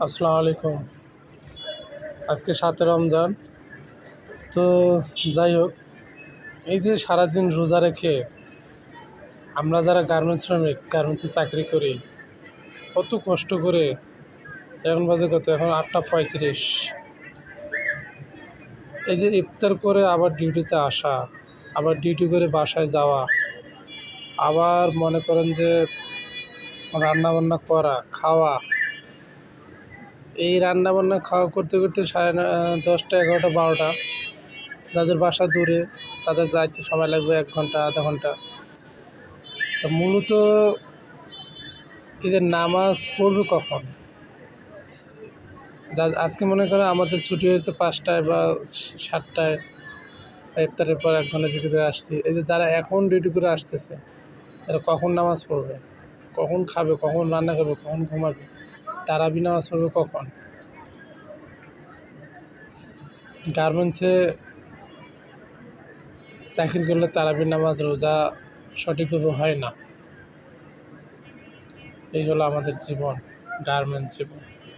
আসসালামু আলাইকুম। আজকে 7 রমজান। তো যাই হোক, এই যে সারাদিন রোজা রেখে আমরা যারা গার্মেন্টস শ্রমিক, গার্মেন্টসে চাকরি করি, কত কষ্ট করে। এখন বাজে কত? এখন 8টা 35। এই যে ইফতার করে আবার ডিউটিতে আসা, আবার ডিউটি করে বাসায় যাওয়া, আবার মনে করেন যে রান্নাবান্না করা, খাওয়া। এই রান্নাবান্না খাওয়া করতে করতে 10টা 11টা 12টা। যাদের বাসা দূরে তাদের যাইতে সময় লাগবে 1 ঘন্টা আধা ঘন্টা। তা মূলত এদের নামাজ পড়বে কখন? আজকে মনে করেন আমাদের ছুটি হয়েছে 5টায় বা 7টায়, ইফতারের পর 1 ঘন্টা ডিউটি করে আসছি। এই যে যারা এখন ডিউটি করে আসতেছে, তারা কখন নামাজ পড়বে, কখন খাবে, কখন রান্না করবে, কখন ঘুমাবে, তারাবি নামাজ পড়বে কখন? গার্মেন্টসে চাকরি করলে তারাবি নামাজ রোজা সঠিকভাবে হয় না। এই হলো আমাদের জীবন, গার্মেন্টস জীবন।